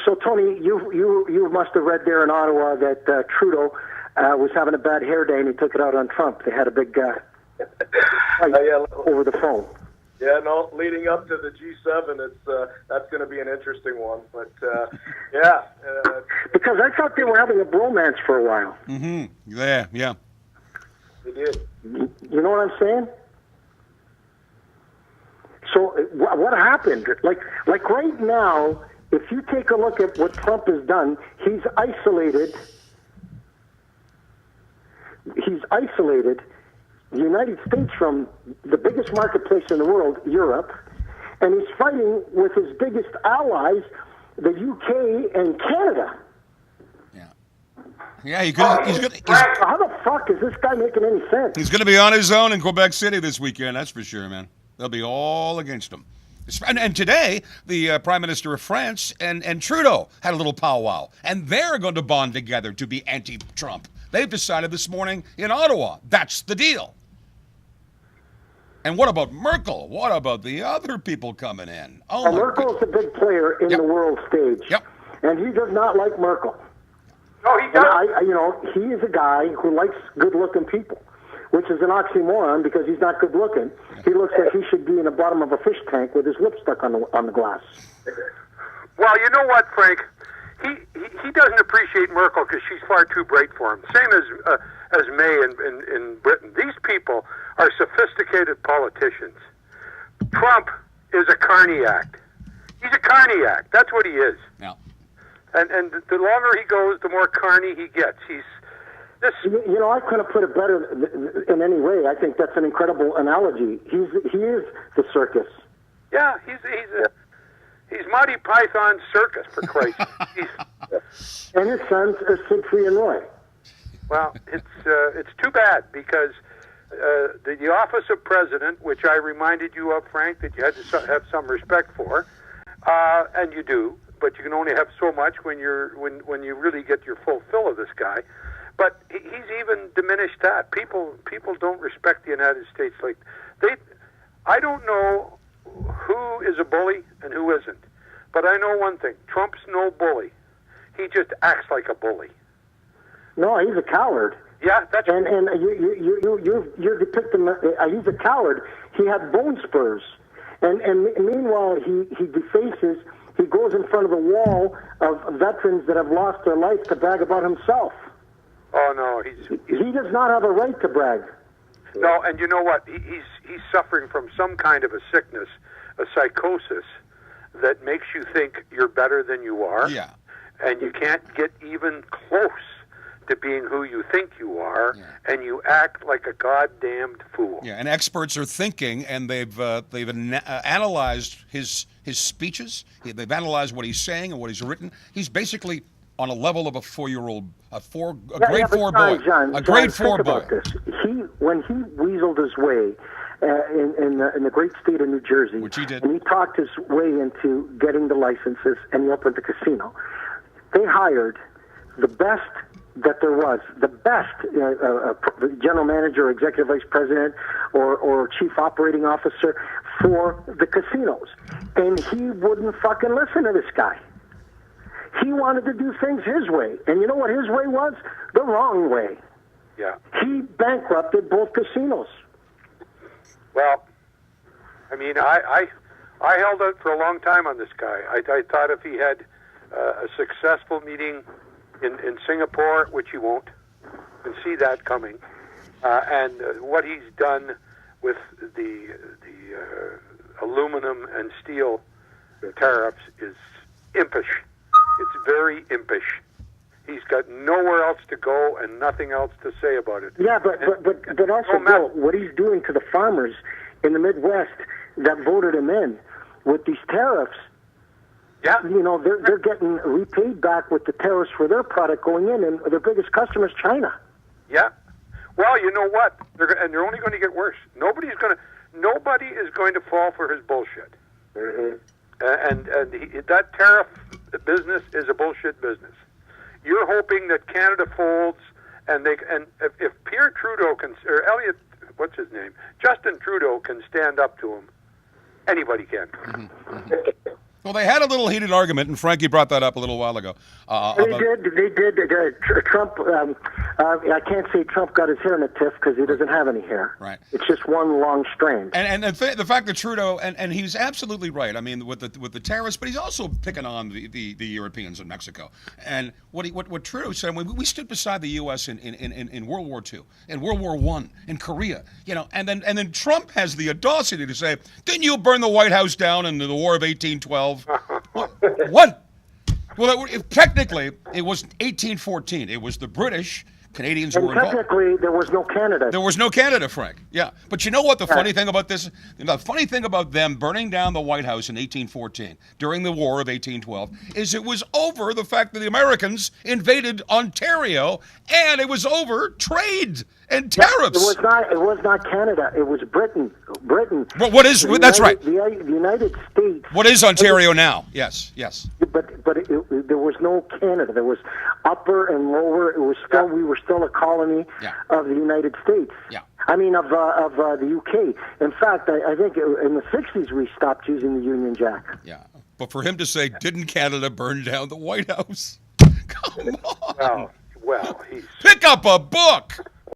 So, Tony, you must have read there in Ottawa that Trudeau was having a bad hair day and he took it out on Trump. They had a big fight over the phone. Yeah, no, leading up to the G7, that's going to be an interesting one. But, yeah. Because I thought they were having a bromance for a while. Mm-hmm. Yeah. They did. You know what I'm saying? So what happened? Like right now, if you take a look at what Trump has done, he's isolated the United States from the biggest marketplace in the world, Europe, and he's fighting with his biggest allies, the UK and Canada. Yeah, he's how the fuck is this guy making any sense? He's going to be on his own in Quebec City this weekend, that's for sure, man. They'll be all against him. And today, the Prime Minister of France and Trudeau had a little powwow, and they're going to bond together to be anti-Trump. They've decided this morning in Ottawa, that's the deal. And what about Merkel? What about the other people coming in? Merkel's a big player in the world stage. Yep. And he does not like Merkel. No, he doesn't. He is a guy who likes good-looking people, which is an oxymoron because he's not good-looking. He looks like he should be in the bottom of a fish tank with his lip stuck on the glass. Well, you know what, Frank? He doesn't appreciate Merkel because she's far too bright for him. Same as May in Britain. These people are sophisticated politicians. Trump is a carniac. He's a carniac. That's what he is. Yeah. And the longer he goes, the more carny he gets. You know, I couldn't put it better in any way. I think that's an incredible analogy. He is the circus. Yeah, he's Monty Python's circus, for Christ's sake. And his sons are Siegfried and Roy. Well, it's too bad because the office of president, which I reminded you of, Frank, that you had to have some respect for, and you do, but you can only have so much when you really get your full fill of this guy. But he's even diminished that. People don't respect the United States like they. I don't know who is a bully and who isn't, but I know one thing: Trump's no bully. He just acts like a bully. No, he's a coward. Yeah, that's and you're depicting. He's a coward. He had bone spurs, and meanwhile he defaces. He goes in front of the wall of veterans that have lost their life to brag about himself. Oh no, he does not have a right to brag. No, and you know what? He's suffering from some kind of a sickness, a psychosis that makes you think you're better than you are. Yeah. And you can't get even close to being who you think you are, and you act like a goddamned fool. Yeah, and experts are thinking, and they've analyzed his speeches. They've analyzed what he's saying and what he's written. He's basically on a level of a 4-year-old, a grade 4 boy, John, a grade 4 think boy. About this. When he weaseled his way in the great state of New Jersey, which he did, and he talked his way into getting the licenses and he opened the casino, they hired the best that there was, the best general manager, executive vice president, or chief operating officer for the casinos, and he wouldn't fucking listen to this guy. He wanted to do things his way. And you know what his way was? The wrong way. Yeah. He bankrupted both casinos. Well, I mean, I held out for a long time on this guy. I thought if he had a successful meeting in Singapore, which he won't, and see that coming, and what he's done with the aluminum and steel tariffs is impish. It's very impish. He's got nowhere else to go and nothing else to say about it. Yeah, but also, Bill, what he's doing to the farmers in the Midwest that voted him in with these tariffs, yeah, you know, they're getting repaid back with the tariffs for their product going in, and their biggest customer is China. Yeah. Well, you know what? They're only going to get worse. Nobody is going to fall for his bullshit. Mm-hmm. And that tariff business is a bullshit business. You're hoping that Canada folds, and if Pierre Trudeau or Elliot, what's his name, Justin Trudeau can stand up to him, anybody can. Mm-hmm. Well, they had a little heated argument, and Frankie brought that up a little while ago. They did. Trump. I can't say Trump got his hair in a tiff because he doesn't have any hair. Right. It's just one long strand. And the fact that Trudeau and he's absolutely right. I mean, with the tariffs, but he's also picking on the Europeans and Mexico. And what Trudeau said when we stood beside the U.S. in World War II, in World War I, in Korea, and then Trump has the audacity to say, "Didn't you burn the White House down in the War of 1812?" What? Well, technically, it was 1814. It was the British. Canadians who were involved. Technically, there was no Canada. There was no Canada, Frank. Yeah. But you know what the funny thing about this? The funny thing about them burning down the White House in 1814 during the War of 1812 is it was over the fact that the Americans invaded Ontario, and it was over trade and tariffs. It was not Canada. It was Britain. Well, that's right. The United States. What is Ontario now? Yes. But there was no Canada. There was upper and lower. It was still we were still a colony of the United States. Yeah. I mean of the UK. In fact, I think in the 60s we stopped using the Union Jack. Yeah. But for him to say, "Didn't Canada burn down the White House?" Come on. Well, he's pick up a book.